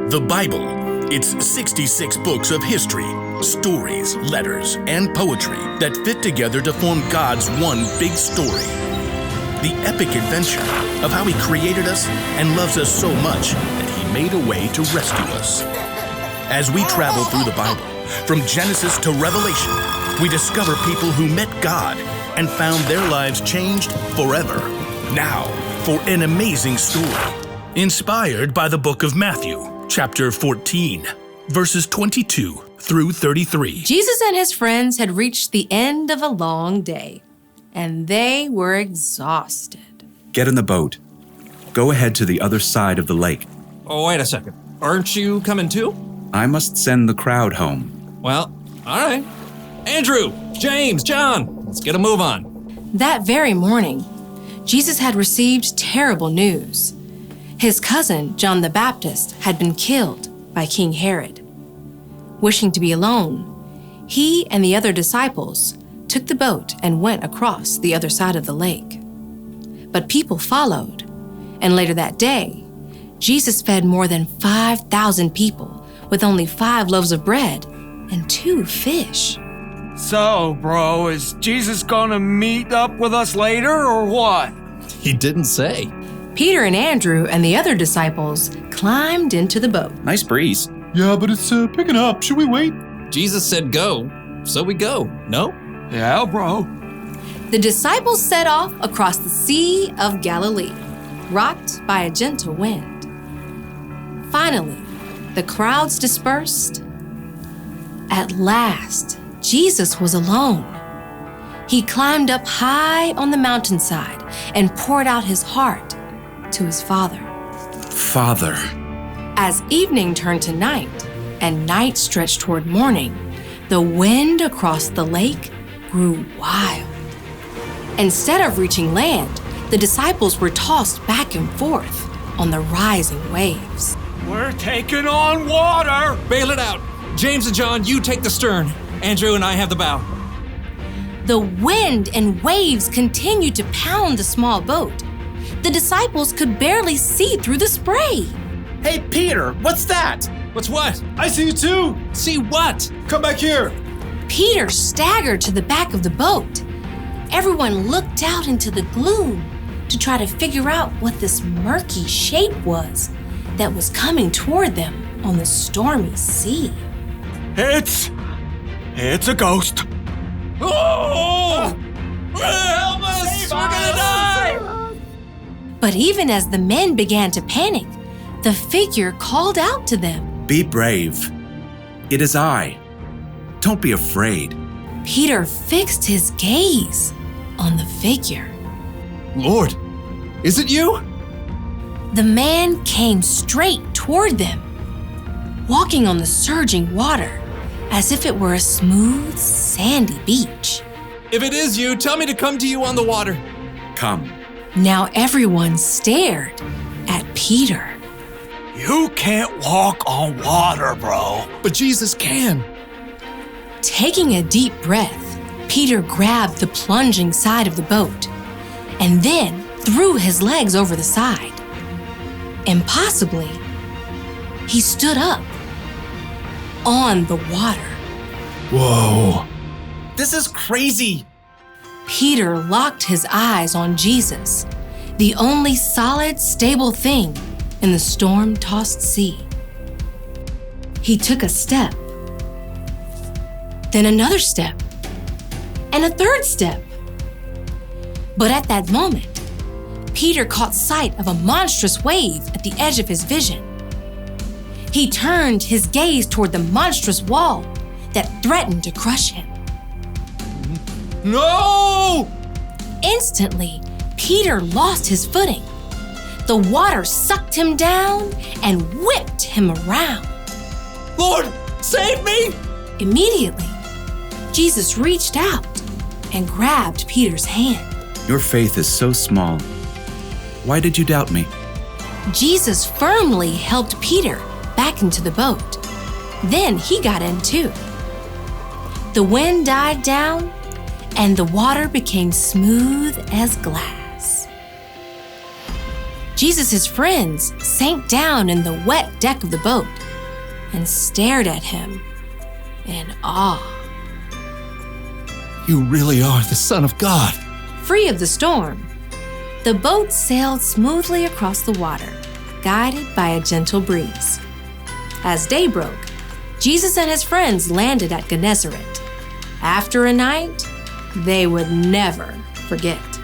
The Bible. It's 66 books of history, stories, letters, and poetry that fit together to form God's one big story. The epic adventure of how He created us and loves us so much that He made a way to rescue us. As we travel through the Bible, from Genesis to Revelation, we discover people who met God and found their lives changed forever. Now, for an amazing story, inspired by the book of Matthew, chapter 14, verses 22 through 33. Jesus and his friends had reached the end of a long day, and they were exhausted. Get in the boat. Go ahead to the other side of the lake. Oh, wait a second. Aren't you coming too? I must send the crowd home. Well, all right. Andrew, James, John, let's get a move on. That very morning, Jesus had received terrible news. His cousin, John the Baptist, had been killed by King Herod. Wishing to be alone, he and the other disciples took the boat and went across the other side of the lake. But people followed, and later that day, Jesus fed more than 5,000 people with only 5 loaves of bread and 2 fish. So, bro, is Jesus gonna meet up with us later or what? He didn't say. Peter and Andrew and the other disciples climbed into the boat. Nice breeze. Yeah, but it's picking up. Should we wait? Jesus said go, so we go, no? Yeah, bro. The disciples set off across the Sea of Galilee, rocked by a gentle wind. Finally, the crowds dispersed. At last, Jesus was alone. He climbed up high on the mountainside and poured out his heart to his Father. Father. As evening turned to night and night stretched toward morning, the wind across the lake grew wild. Instead of reaching land, the disciples were tossed back and forth on the rising waves. We're taking on water! Bail it out. James and John, you take the stern. Andrew and I have the bow. The wind and waves continued to pound the small boat. The disciples could barely see through the spray. Hey, Peter, what's that? What's what? I see you too. See what? Come back here. Peter staggered to the back of the boat. Everyone looked out into the gloom to try to figure out what this murky shape was that was coming toward them on the stormy sea. It's a ghost. Oh! Help us! We're gonna die! But even as the men began to panic, the figure called out to them. Be brave. It is I. Don't be afraid. Peter fixed his gaze on the figure. Lord, is it you? The man came straight toward them, walking on the surging water as if it were a smooth, sandy beach. If it is you, tell me to come to you on the water. Come. Now everyone stared at Peter. You can't walk on water, bro. But Jesus can. Taking a deep breath, Peter grabbed the plunging side of the boat and then threw his legs over the side. Impossibly, he stood up on the water. Whoa. This is crazy. Peter locked his eyes on Jesus, the only solid, stable thing in the storm-tossed sea. He took a step, then another step, and a third step. But at that moment, Peter caught sight of a monstrous wave at the edge of his vision. He turned his gaze toward the monstrous wall that threatened to crush him. No! Instantly, Peter lost his footing. The water sucked him down and whipped him around. Lord, save me! Immediately, Jesus reached out and grabbed Peter's hand. Your faith is so small. Why did you doubt me? Jesus firmly helped Peter back into the boat. Then he got in too. The wind died down and the water became smooth as glass. Jesus' friends sank down in the wet deck of the boat and stared at him in awe. You really are the Son of God. Free of the storm, the boat sailed smoothly across the water, guided by a gentle breeze. As day broke, Jesus and his friends landed at Gennesaret. After a night they would never forget.